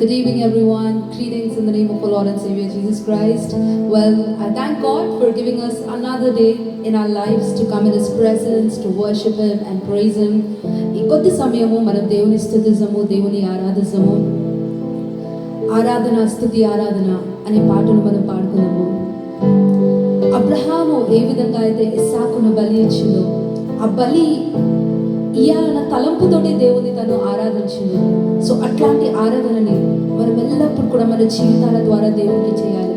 Good evening, everyone. Greetings in the name of our Lord and Savior Jesus Christ. Well, I thank God for giving us another day in our lives to come in His presence, to worship Him and praise Him. ఈ కొద్ది సమయము మనం దేవుని స్తుతించము, దేవుని ఆరాధించము. ఆరాధన స్తుతి ఆరాధన అనే పాటను మనం పాడుకున్నాము. అబ్రహాము ఏ విధంగా అయితే ఇస్సాకును బలి ఇచ్చిందో, ఆ బలి ఇయ్యాలన్న తలంపుతోటి దేవుని తను ఆరాధించింది. సో అట్లాంటి ఆరాధనని మనం ఎల్లప్పుడు కూడా మన జీవితాల ద్వారా దేవునికి చేయాలి,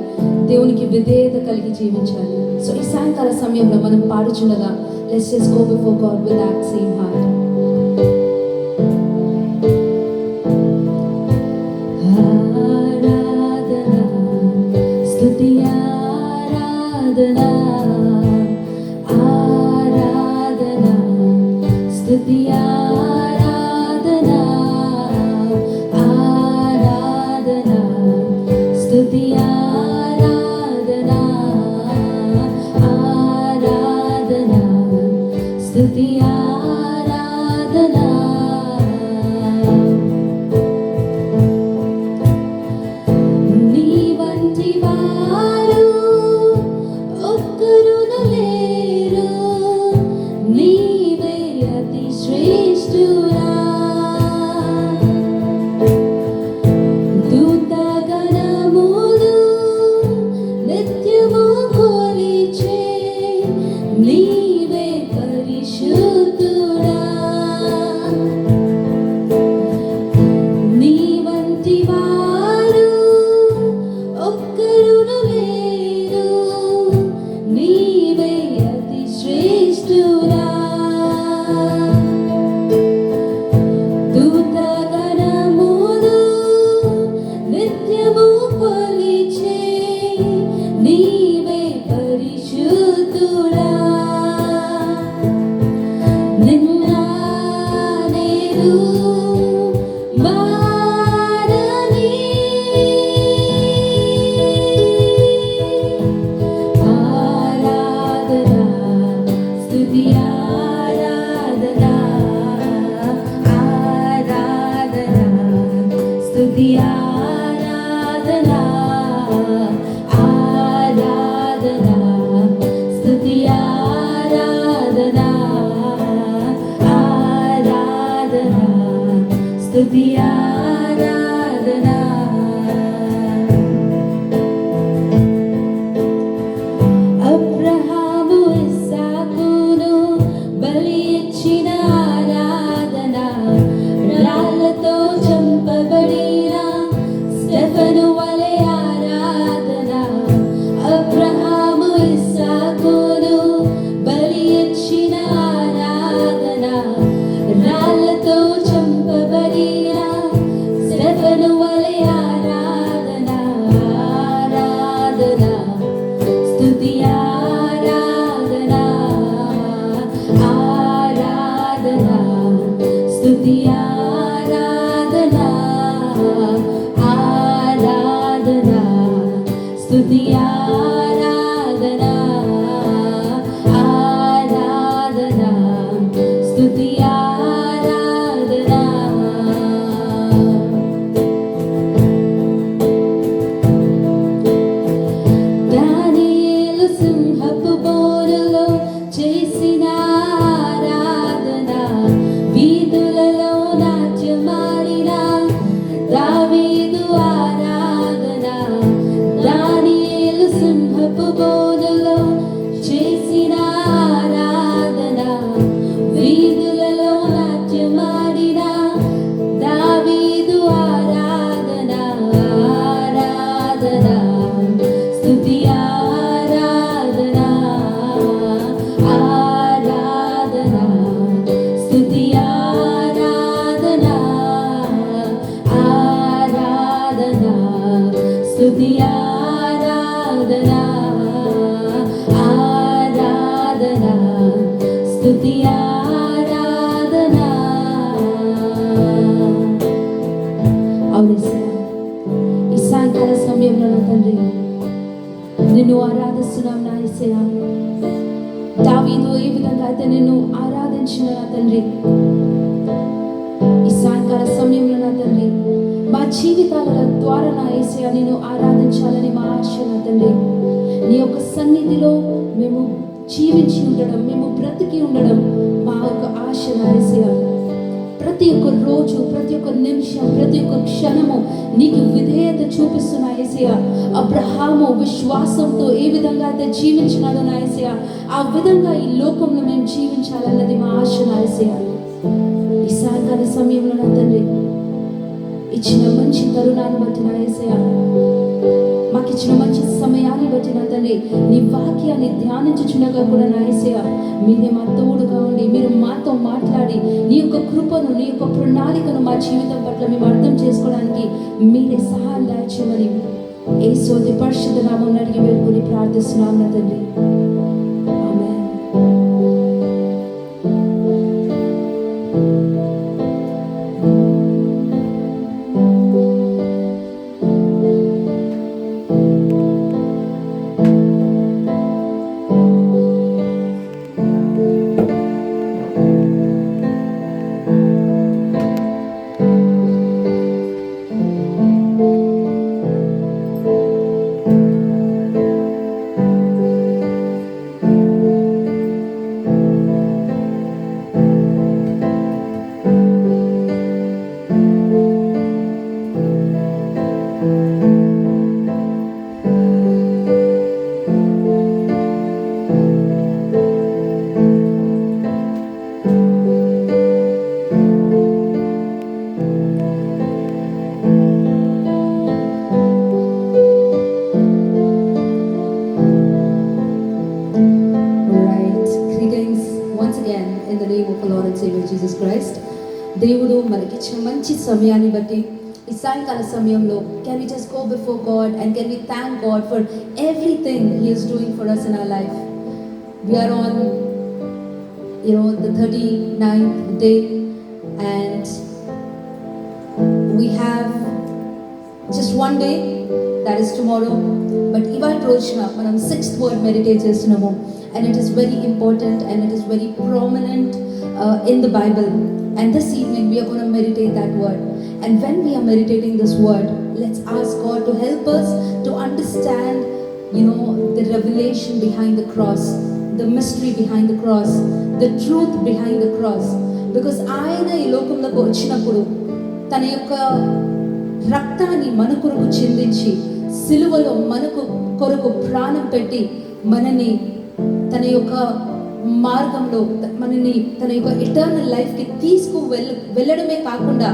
దేవునికి విధేయత కలిగి జీవించాలి. సో ఈ సాయంకాల సమయంలో మనం పాడుచుండగా let's just go before God with that same heart. ఆరాధన స్తుతి ఆరాధన ఆరాధన స్తుతి ఆరాధన ఆరాధన స్తుతి ఆరాధన ఆరాధన స్తుతి ఆరాధన. నీ వంటి వారు ఒక్కరును లేరు, నీవే అతి శ్రేష్ఠుడా. దూతగణములు నిత్యము కొలిచే నీవే పరిశుద్ధుడా. నీ వంటి వారు ఒక్కరును లేరు, నీవే అతి శ్రేష్ఠుడా. దూతగణములు నిత్యము కొలిచే నీవే పరిశుద్ధుడా. నిన్న నేడు మారని ఆరాధన స్తుతి ఆరాధన ఆరాధన స్తుతి ఆరాధన ఆరాధన స్తుతి ఆరాధన ఆరాధన స్తుతి ఆరాధన. అబ్రహాము ఇస్సాకును బలి ఇచ్చిన ఆరాధన, రాళ్ళతో చంపబడిన స్టెఫను వలె ఆరాధన. అబ్రహాము ఇస్సాకును బలి ఇచ్చిన ఆరాధన, రాళ్ళతో చంపబడిన స్టెఫను వలె ఆరాధన. ఆరాధన స్తుతి ఆరాధన ఆరాధన స్తుతి ఆరాధన ఆరాధన స్తుతి ఆరాధన ఆరాధన స్తుతి ఆరాధన. దానియేలు సింహపు బోరులో చేసిన ఆరాధన, వీధులలో నాట్యమాడిన దావీదు ఆరాధన. దానియేలు సింహపు బోరులో చేసిన ఆరాధన, వీధులలో నాట్యమాడిన దావీదు ఆరాధన. ఆరాధన స్తుతి ఆరాధన ఆరాధన స్తుతి ఆరాధన ఆరాధన స్తుతి ఆరాధన ఆరాధన స్తుతి ఆరాధన. అవును సార్, ఈ సాయంకాల సమయంలో నా తండ్రి నిన్ను ఆరాధిస్తున్నాం నా యేసయ్యా. దావీదు ఏ విధంగా అయితే నిన్ను ఆరాధించిన నా తండ్రి, ఈ సాయంకాల సమయంలో నా తండ్రి మా జీవితాల ద్వారా నా యేసయ్య నేను ఆరాధించాలని మా ఆశ నా తండ్రి. నీ యొక్క సన్నిధిలో మేము జీవించి ఉండడం, మేము బ్రతికి ఉండడం మా యొక్క ఆశ నా యేసయ్య. ప్రతి ఒక్క రోజు, ప్రతి ఒక్క నిమిషం, ప్రతి ఒక్క క్షణము నీకు విధేయత చూపిస్తున్న యేసయ్య. అబ్రహాము విశ్వాసంతో ఏ విధంగా అయితే జీవించినాడో నా యేసయ్య, ఆ విధంగా ఈ లోకంలో మేము జీవించాలన్నది మా ఆశ నా యేసయ్య. ఈ సాయంకాల సమయంలో నా తండ్రి ఇచ్చిన మంచి తరుణాన్ని బట్టి నా యేసయ్య, మాకు ఇచ్చిన మంచి సమయాన్ని బట్టి నా తండ్రి, నీ వాక్యాన్ని ధ్యానించుచుండగా కూడా నా యేసయ్య మీరే మా తోడుగా ఉండి, మీరు మాతో మాట్లాడి, నీ యొక్క కృపను, నీ యొక్క ప్రణాళికను మా జీవితం పట్ల మేము అర్థం చేసుకోవడానికి మీరే సహాయం దాయిచ్చమని యేసు అతి పరిశుద్ధ నామమున అడిగి వేడుకొని ప్రార్థిస్తున్నాం నా తండ్రి. ఆమేన్. Jesus Christ. దేవుడు మనకిచ్చిన మంచి సమయాన్ని బట్టి ఈ సాయంకాల సమయంలో can we just go before God and can we thank God for everything he is doing for us in our life. We are on the 39th day and we have just one day, that is tomorrow. But ఇవాళ రోజున మనం 6th word meditate చేస్తున్నాము and it is very important and it is very prominent in the Bible, and this evening we are going to meditate that word. And when we are meditating this word, let's ask God to help us to understand the revelation behind the cross, the mystery behind the cross, the truth behind the cross. Because ఆయన ఈ లోకంలోకి వచ్చినప్పుడు తన యొక్క రక్తాన్ని మన కొరకు చిందించి సిలువలో మనకు కొరకు ప్రాణం పెట్టి మనని తన యొక్క మార్గంలో మనని తన యొక్క ఇటర్నల్ లైఫ్కి వెళ్ళడమే కాకుండా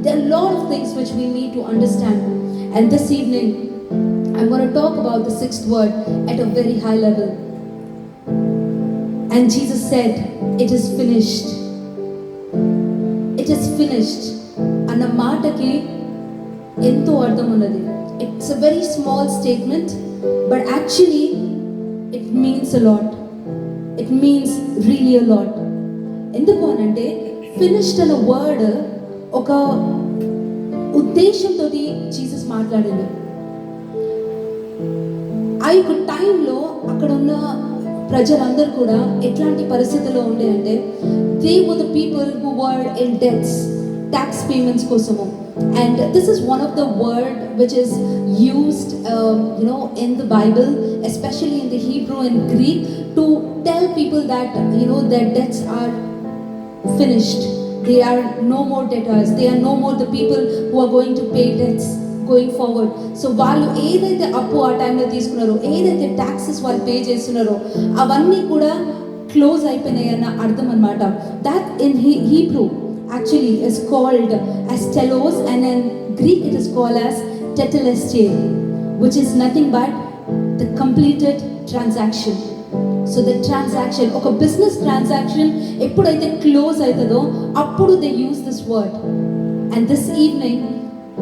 there are a lot of things which we need to understand. And this evening I'm going to talk about the 6th word at a very high level. And Jesus said, it is finished. It is finished అన్న మాటకి ఎంతో అర్థం ఉన్నది. It's a very small statement, but actually it means a lot. It means really a lot. ఎందుకు అనంటే finished అన్న word ఒక ఉద్దేశంతో జీసస్ మాట్లాడింది. ఆ యొక్క టైంలో అక్కడ ఉన్న ప్రజలందరూ కూడా ఎట్లాంటి పరిస్థితుల్లో ఉండే అంటే they were the people who were in debts, tax payments కోసము. And this is one of the word which is used in the Bible, especially in the Hebrew and Greek, to tell people that their debts are finished. They are no more debtors. They are no more the people who are going to pay debts going forward. So వాళ్ళు ఏదైతే అప్పు ఆ టైంలో తీసుకున్నారో, ఏదైతే taxes వాళ్ళు pay చేస్తున్నారో అవన్నీ కూడా క్లోజ్ అయిపోయినాయి అన్న అర్థం అన్నమాట. That in Hebrew actually is called as telos, and in Greek it is called as tetelestai, which is nothing but the completed transaction. So the transaction, ఒక business transaction ఎప్పుడైతే క్లోజ్ అవుతుందో అప్పుడు they use this word. And this evening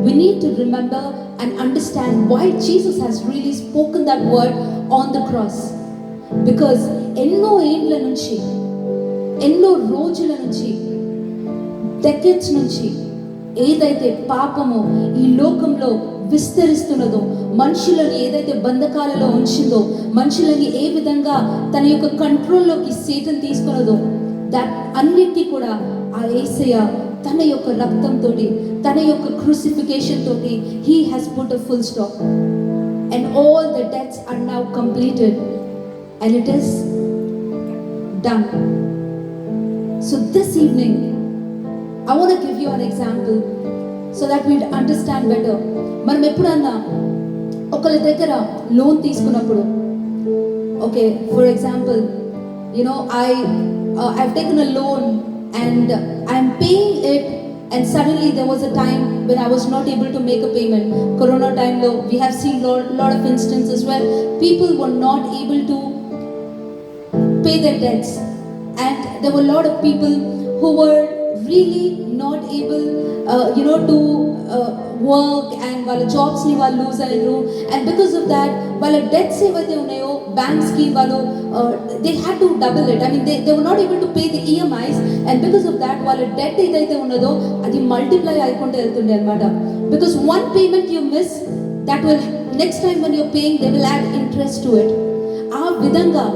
we need to remember and understand why Jesus has really spoken that word on the cross. Because ఎన్నో ఏండ్ల నుంచి, ఎన్నో రోజుల నుంచి, decades నుంచి ఏదైతే పాపము ఈ లోకంలో విస్తరిస్తున్నదో, మనుషులని ఏదైతే బంధకాలలో ఉంచిందో, మనుషులని ఏ విధంగా తన యొక్క కంట్రోల్లోకి సేటన్ తీసుకున్నదో, దట్ అన్నిటికీ కూడా ఆ యేసయ్య తన యొక్క రక్తంతో, తన యొక్క క్రూసిఫికేషన్ తోటి he has put a full stop and all the debts are now completed and it is done. So this evening I want to give you an example so that we'll understand better. మనం ఎప్పుడన్నా ఒకళ్ళ దగ్గర loan తీసుకున్నప్పుడు, okay, for example, you know, I've taken a loan and I'm paying it, and suddenly there was a time when I was not able to make a payment. Corona time lo we have seen lot of instances where people were not able to pay their debts, and there were a lot of people who were really not able to work, and వాళ్ళ jobs ని వాళ్ళు loose అయ్యారు. And because of that వాళ్ళ debts ఏవైతే ఉన్నాయో banks కి వాళ్ళు they had to double it. I mean they were not able to pay the EMIs, and because of that వాళ్ళ డెట్ ఏదైతే ఉన్నదో అది మల్టిప్లై అయికుంటూ వెళ్తుండే అనమాట. Because one payment you miss, that will next time when you're paying they will add interest to it. ఆ విధంగా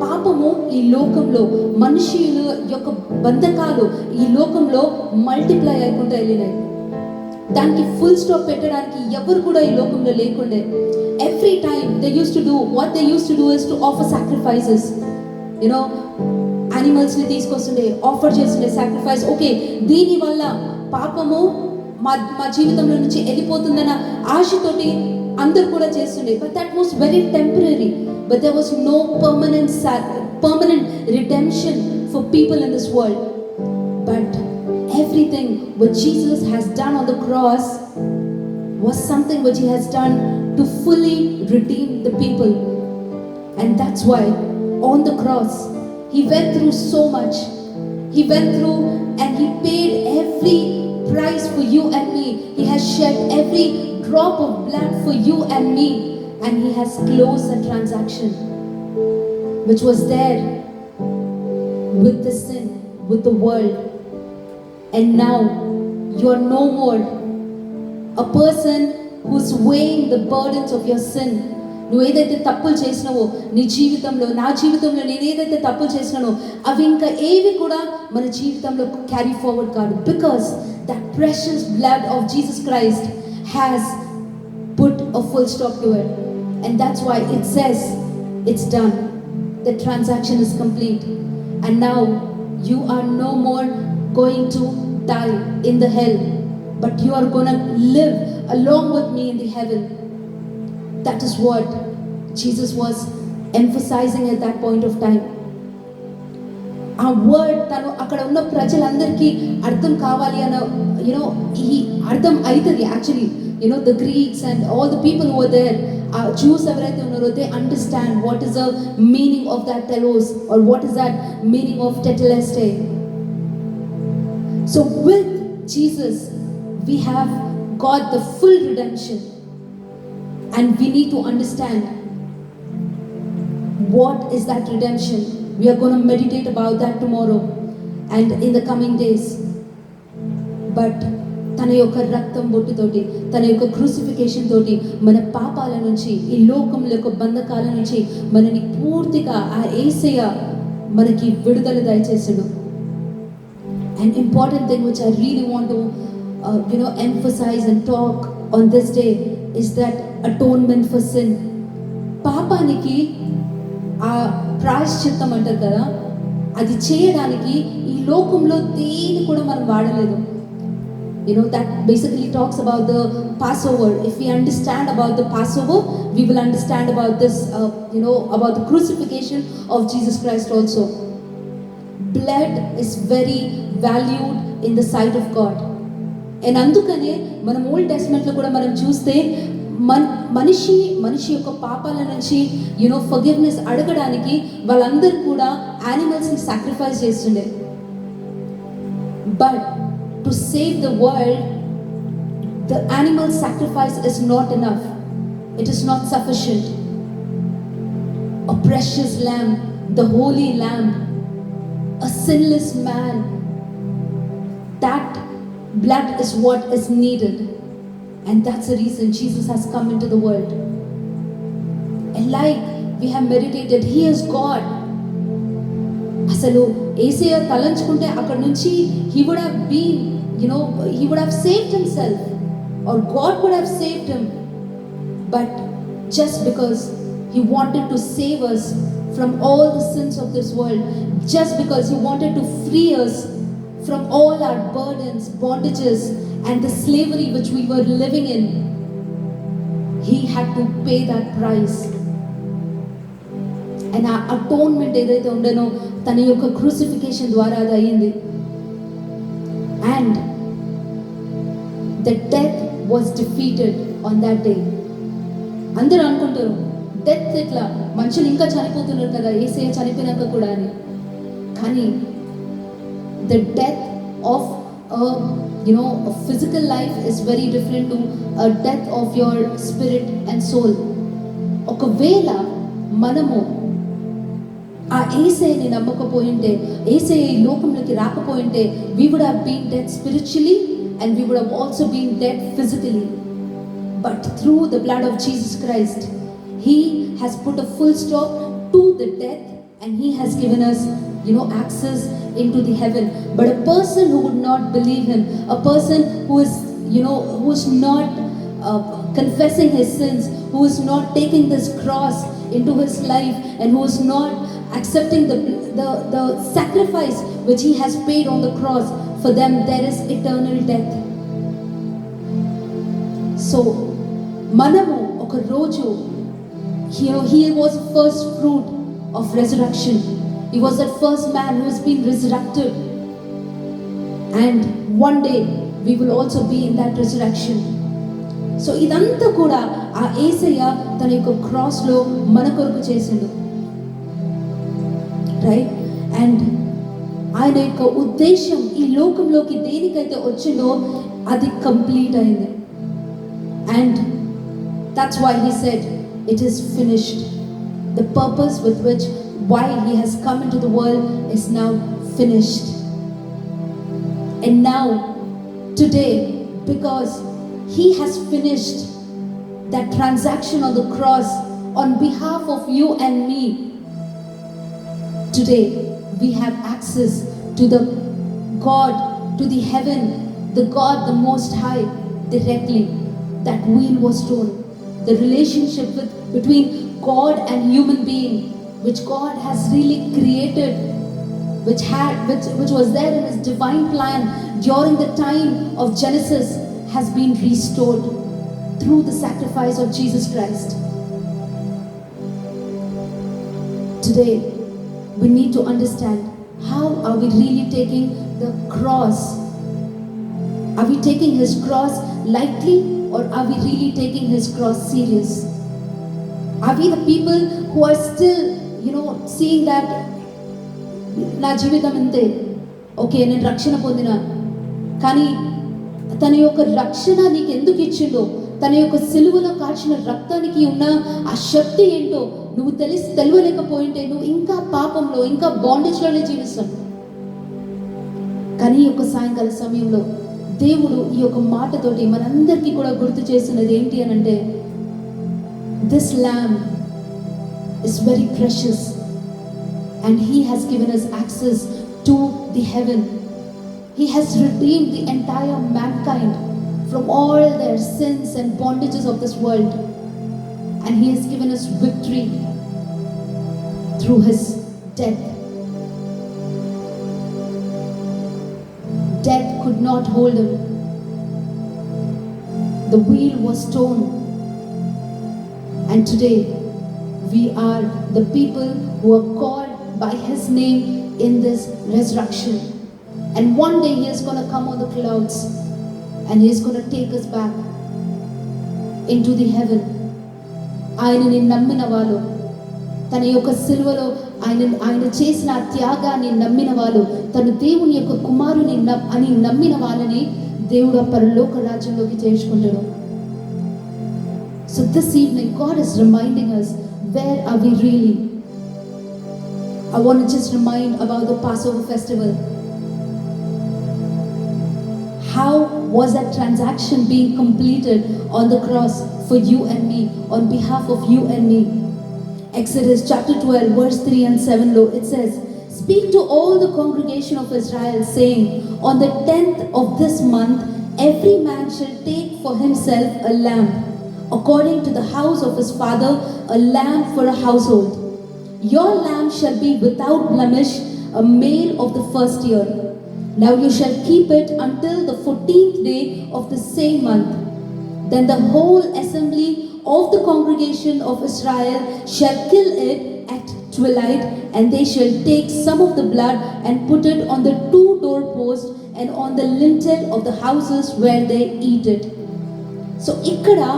పాపము ఈ లోకంలో, మనుషుల యొక్క బంధకాలు ఈ లోకంలో మల్టిప్లై అయికుంటూ వెళ్ళినాయి. దానికి ఫుల్ స్టాప్ పెట్టడానికి ఎవరు కూడా ఈ లోకంలో లేకుండే. Every time they use to do what they use to do is to offer sacrifices. You know, animals ని తీసుకొస్తుండే, ఆఫర్ చేస్తుండే సాక్రిఫైస్. ఓకే, దీని వల్ల పాపము మా జీవితంలో నుంచి వెళ్ళిపోతుందన్న ఆశతోటి అందరు కూడా చేస్తుండే. But that was very temporary. But there was no permanent redemption for people in this world. But everything what Jesus has done on the cross was something which he has done to fully redeem the people. And that's why on the cross he went through so much. He went through and he paid every price for you and me. He has shed every drop of blood for you and me. And he has closed the transaction which was there with the sin, with the world. And now you are no more a person who's weighing the burdens of your sin. నువ్వు ఏదైతే తప్పులు చేసినావో నీ జీవితంలో, నా జీవితంలో నేను ఏదైతే తప్పులు చేసినానో అవి ఇంకా ఏవి కూడా మన జీవితంలో క్యారీ ఫార్వర్డ్ కాదు. Because that precious blood of Jesus Christ has put a full stop to it. And that's why it says it's done. The transaction is complete. And now you are no more going to die in the hell, but you are going to live along with me in the heaven. That is what Jesus was emphasizing at that point of time. ఆ word తను అక్కడ ఉన్న ప్రజలందరికీ అర్థం కావాలి అన్న ఈ అర్థం అవుతుంది. Actually the Greeks and all the people who were there, Jews ఎవరైతే ఉన్నారో, they understand what is the meaning of that telos, or what is that meaning of tetelestai. So with Jesus we have got the full redemption, and we need to understand what is that redemption. We are going to meditate about that tomorrow and in the coming days. But తన యొక్క రక్తం బొట్టుతోటి, తన యొక్క crucifixion తోటి మన పాపాల నుంచి, ఈ లోకం యొక్క బంధకాల నుంచి మనని పూర్తిగా ఆ యేసయ్య మనకి విడుదల దయచేసాడు. An important thing which I really want to emphasize and talk on this day is that atonement for sin. పాపానికి ఆ ప్రాయశ్చిత్తం అంటారు కదా, అది చేయడానికి ఈ లోకంలో దేని కూడా మనం వాడలేదు. That basically talks about the Passover. If we understand about the Passover, we will understand about this, about the crucifixion of Jesus Christ also. Blood is very valued in the sight of God. And అందుకనే మనం old testament లో కూడా మనం చూస్తే మనిషి యొక్క పాపాల నుంచి ఫర్గివ్నెస్ అడగడానికి వాళ్ళందరూ కూడా యానిమల్స్ ని సాక్రిఫైస్ చేస్తుండే. But to save the world, the animal sacrifice is not enough. It is not sufficient. A precious lamb, the holy lamb, a sinless man, that blood is what is needed. And that's the reason Jesus has come into the world. And like we have meditated, he is God. As అసలు యేసయ్య తలంచుకుంటే అక్కడ నుంచి he would have been, he would have saved himself, or God would have saved him. But just because he wanted to save us from all the sins of this world, just because he wanted to free us from all our burdens, bondages, and the slavery which we were living in, he had to pay that price. And our atonement ఏదైతే ఉండనో తన యొక్క crucifixion ద్వారా అది అయ్యింది. And the death was defeated on that day. అందరూ అనుకుంటారు death ఇట్లా మనుషులు ఇంకా చనిపోతున్నారు కదా యేసయ్య చనిపోయినాక కూడా అని. కానీ the death of a physical life is very different to a death of your spirit and soul. ఒకవేళ మనము ఆ యేసయ్యని నమ్మకపోయింటే, యేసయ్య ఈ లోకంలోకి రాకపోయింటే, we would have been dead spiritually and we would have also been dead physically. But through the blood of Jesus Christ, he has put a full stop to the death and he has given us access into the heaven. But a person who would not believe him, a person who is not confessing his sins, who is not taking this cross into his life, and who is not accepting the sacrifice which he has paid on the cross, for them there is eternal death. So మనము ఒక రోజు he was the first fruit of resurrection. He was that first man who has been resurrected, and one day we will also be in that resurrection. So ఇదంతా కూడా ఆ యేసయ్య తన యొక్క cross లో మన కొరకు చేసిండు, రైట్? అండ్ ఆయన యొక్క ఉద్దేశం ఈ లోకంలోకి దేనికైతే వచ్చిందో అది కంప్లీట్ అయింది. And that's why he said it is finished. The purpose with which why he has come into the world is now finished. And now today, because he has finished that transaction on the cross on behalf of you and me, today we have access to the God, to the heaven, the God, the Most High, directly. That wheel was torn. The relationship between God and human being, which God has really created, which was there in his divine plan during the time of Genesis, has been restored through the sacrifice of Jesus Christ. Today we need to understand, how are we really taking the cross? Are we taking his cross lightly, or are we really taking his cross serious? Are we the people who are still seeing that నా జీవితం అంతే, okay నేను రక్షణ పొందినా, కానీ తన యొక్క రక్షణ నీకు ఎందుకు ఇచ్చిండో, తన యొక్క సిలువలో కాల్చిన రక్తానికి ఉన్న ఆ శక్తి ఏంటో నువ్వు తెలియలేకపోయింటే నువ్వు ఇంకా పాపంలో, ఇంకా బాండేజ్లోనే జీవిస్తావు. కానీ ఈ యొక్క సాయంకాల సమయంలో దేవుడు ఈ యొక్క మాటతోటి మనందరికీ కూడా గుర్తు చేస్తున్నది ఏంటి అని అంటే, this lamb is very precious and he has given us access to the heaven. He has redeemed the entire mankind from all their sins and bondages of this world, and he has given us victory through his death. Death could not hold him. The wheel was torn. And today we are the people who are called by his name in this resurrection. And one day he is going to come on the clouds and he is going to take us back into the heaven. ఆయనని నమ్మిన వాళ్ళు, తన యొక్క సిలువలో ఆయన చేసిన ఆ త్యాగాన్ని నమ్మిన వాళ్ళు, తను దేవుని యొక్క కుమారుని అని నమ్మిన వాళ్ళని దేవుడు ఆ పరలోక రాజ్యంలోకి చేర్చుకుంటాడు. So this evening God is reminding us, where are we really? I want to just remind about the Passover festival. How was that transaction being completed on the cross for you and me, on behalf of you and me? Exodus chapter 12 verse 3 and 7 it says, speak to all the congregation of Israel, saying, on the 10th of this month, every man shall take for himself a lamb, according to the house of his father, a lamb for a household. Your lamb shall be without blemish, a male of the first year. Now you shall keep it until the 14th day of the same month. Then the whole assembly of the congregation of Israel shall kill it at twilight, and they shall take some of the blood and put it on the 2 doorposts and on the lintel of the houses where they eat it. So ikkada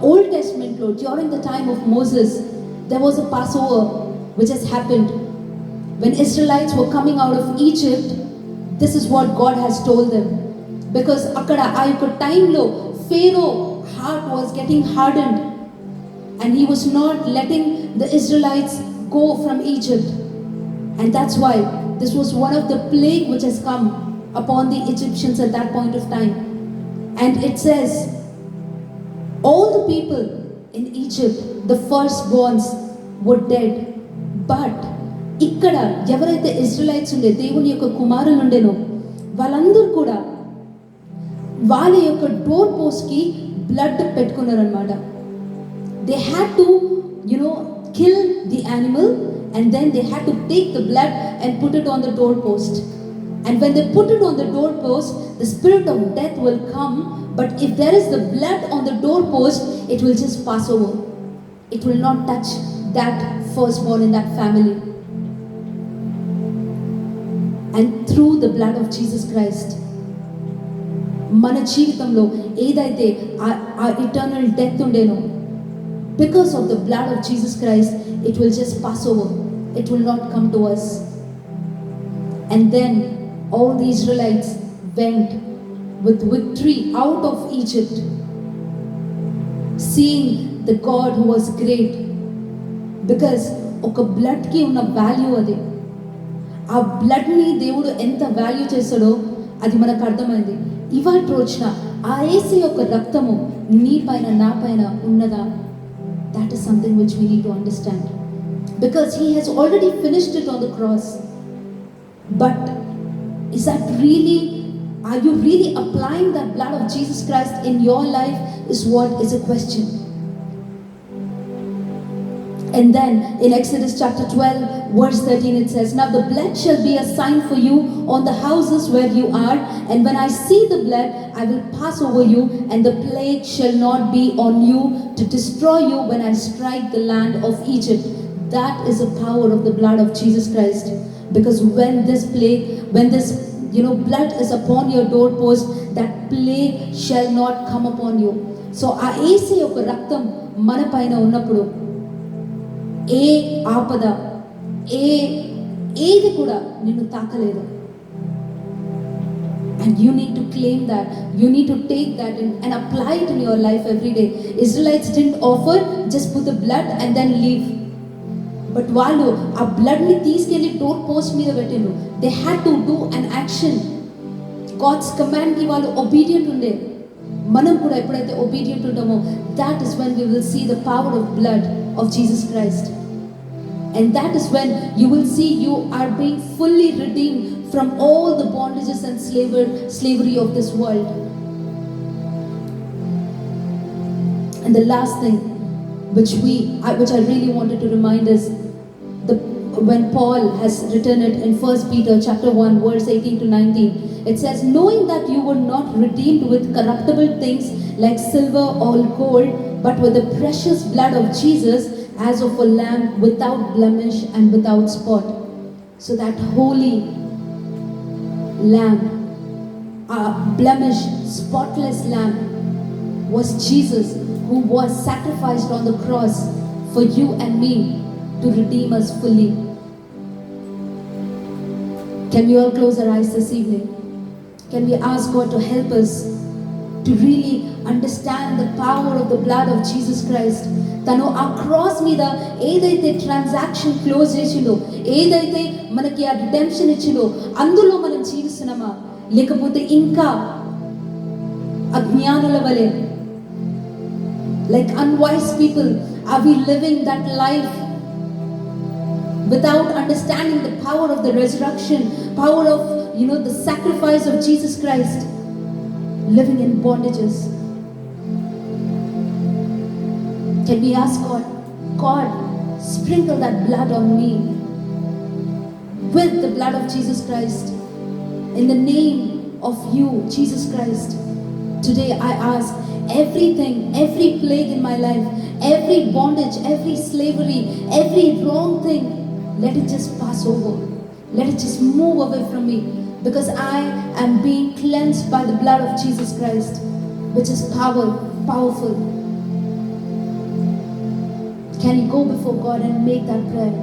Old Testament lo, during the time of Moses, there was a Passover which has happened. When Israelites were coming out of Egypt, this is what God has told them. Because akkada aa yokka time lo Pharaoh heart was getting hardened, and he was not letting the Israelites go from Egypt. And that's why this was one of the plague which has come upon the Egyptians at that point of time. And it says, all the people in Egypt, the firstborns, were dead. But ఇక్కడ ఎవరైతే Israelites ఉండే దేవుని యొక్క కుమారులు ఉండేనో వాళ్ళందరూ కూడా వాళ్ళ యొక్క డోర్ పోస్ట్ కి బ్లడ్ పెట్టుకున్నారు అన్నమాట. They had to, kill the animal, and then they had to take the blood and put it on the doorpost. And when they put it on the doorpost, the spirit of death will come. But if there is the blood on the doorpost, it will just pass over. It will not touch that firstborn in that family. And through the blood of Jesus Christ, మన జీవితంలో ఏదైతే ఆ eternal death ఉండేనో, because of the blood of Jesus Christ, it will just pass over. It will not come to us. And then all the Israelites went with victory out of Egypt, seeing the God who was great. Because ఒక blood కి ఉన్న value అది. ఆ blood ని దేవుడు ఎంత value చేశాడో అది మనకు అర్థమైంది. ఇవాళ రోజున ఆ యేసు యొక్క రక్తము నీ పైన నా పైన ఉన్నదా? That is something which we need to understand, because he has already finished it on the cross. But is that really, are you really applying that blood of Jesus Christ in your life, is what is a question. And then in Exodus chapter 12 verse 13 it says, now the blood shall be a sign for you on the houses where you are, and when I see the blood I will pass over you, and the plague shall not be on you to destroy you when I strike the land of Egypt. That is the power of the blood of Jesus Christ. Because when this blood is upon your doorpost, that plague shall not come upon you. So ఆ యేసు యొక్క రక్తం మన పైన ఉన్నప్పుడు ఏ ఆపద ఏది కూడా నిన్ను తాకలేదు. And you need to claim that. You need to take that and apply it in your life every day. Israelites didn't offer, just put the blood and then leave. But వాళ్ళు ఆ బ్లడ్ ని తీసుకెళ్లి door post మీద పెట్టిండ్రు. They had to do an action. God's command కి వాళ్ళు obedient ఉండే. మనం కూడా ఎప్పుడైతే obedient ఉంటామో, that is when we will see the power of blood of Jesus Christ. And that is when you will see you are being fully redeemed from all the bondages and slavery of this world. And the last thing which I really wanted to remind is when Paul has written it in 1 Peter chapter 1 verse 18 to 19, it says, knowing that you were not redeemed with corruptible things like silver or gold, but with the precious blood of Jesus, as of a lamb without blemish and without spot. So that holy lamb, a blemish, spotless lamb, was Jesus, who was sacrificed on the cross for you and me to redeem us fully. Can we all close our eyes this evening? Can we ask God to help us to really understand the power of the blood of Jesus Christ? తను ఆ cross మీద ఏదైతే transaction close చేసిండో, ఏదైతే మనకి ఆ redemption ఇచ్చిండో, అందులో మనం జీవిస్తున్నామా, లేకపోతే ఇంకా అజ్ఞానుల వలె, like unwise people, are we living that life without understanding the power of the resurrection, power of, the sacrifice of Jesus Christ, living in bondages. Can we ask God, sprinkle that blood on me with the blood of Jesus Christ, in the name of you, Jesus Christ. Today I ask, everything, every plague in my life, every bondage, every slavery, every wrong thing, let it just pass over. Let it just move away from me, because I am being cleansed by the blood of Jesus Christ, which is powerful. Can you go before God and make that prayer?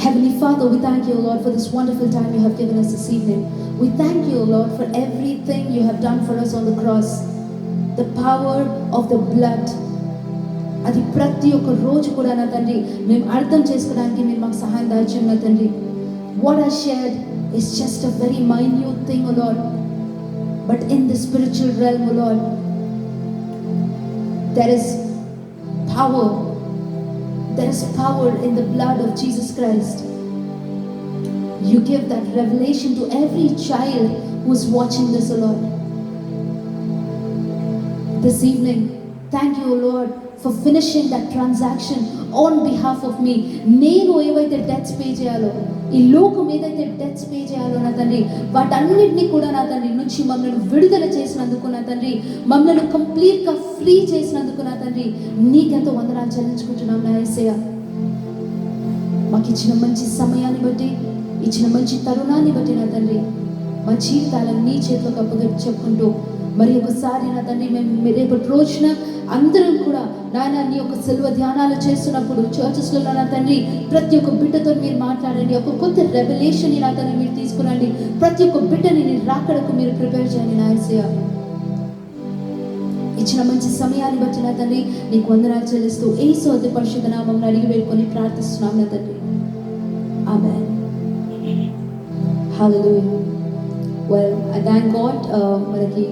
Heavenly Father, we thank you, Lord, for this wonderful time you have given us this evening. We thank you, Lord, for everything you have done for us on the cross. The power of the blood. అది ప్రతి ఒక్క రోజు కూడా నా తండ్రి మేము అర్థం చేసుకోవడానికి మీరు మాకు సహాయం దాయిచ్చారు నా తండ్రి. What I shared is just a very minute thing, O Lord. But in the spiritual realm, O Lord, there is power. There is power in the blood of Jesus Christ. You give that revelation to every child who is watching this, O Lord. This evening, thank you, O Lord, for finishing that transaction on behalf of me. నేను ఏవైతే debts pay చేయాలో, ఈ లోకం ఏదైతే debts pay చేయాలో నా తండ్రి, వాటన్నిటినీ కూడా నా తండ్రి నుంచి మమ్మల్ని విడుదల చేసినందుకు నా తండ్రి, మమ్మల్ని కంప్లీట్గా ఫ్రీ చేసినందుకు నా తండ్రి, నీకెంతో వందనాలు చెల్లించుకుంటున్నాం నా యేసయ్య. మాకు ఇచ్చిన మంచి సమయాన్ని బట్టి, ఇచ్చిన మంచి తరుణాన్ని బట్టి నా తండ్రి, మా జీవితాలను నీ చేతిలోకి అప్పగట్టి చెప్పుకుంటూ, మరి ఒకసారి నా తండ్రి మేము రేపటి రోజున అందరం కూడా నాయన నీ యొక్క సెలవు ధ్యానాలు చేస్తున్నప్పుడు చర్చెస్లో నా తండ్రి ప్రతి ఒక్క బిడ్డతో మీరు మాట్లాడండి, ఒక కొత్త రెవల్యూషన్ నా తండ్రి మీరు తీసుకురండి, ప్రతి ఒక్క బిడ్డని నీ రాకడకు మీరు ప్రిపేర్ చేయండి నా యేసయ్య. ఇచ్చిన మంచి సమయాన్ని బట్టి నా తండ్రి నీకు వందనాలు చెల్లిస్తూ యేసు అతి పరిశుద్ధ నామమున అడిగి వేడుకొని ప్రార్థిస్తున్నాం నా తండ్రి. Amen. Hallelujah. Well, I thank God. మనకి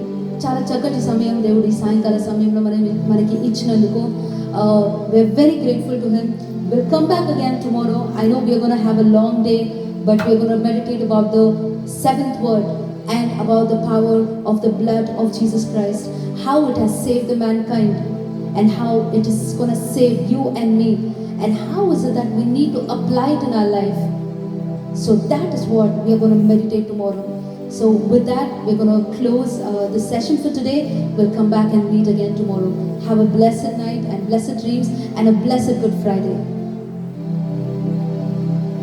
చాలా చక్కటి సమయం దేవుడు ఈ సాయంకాల సమయంలో మనకి ఇచ్చినందుకు we're very grateful to him. We'll come back again tomorrow. I know we're going to have a long day, but we're going to meditate about the seventh word and about the power of the blood of Jesus Christ, how it has saved the mankind and how it is going to save you and me, and how is it that we need to apply it in our life. So that is what we are going to meditate tomorrow. So with that, we're going to close the session for today. We'll come back and meet again tomorrow. Have a blessed night and blessed dreams and a blessed Good Friday.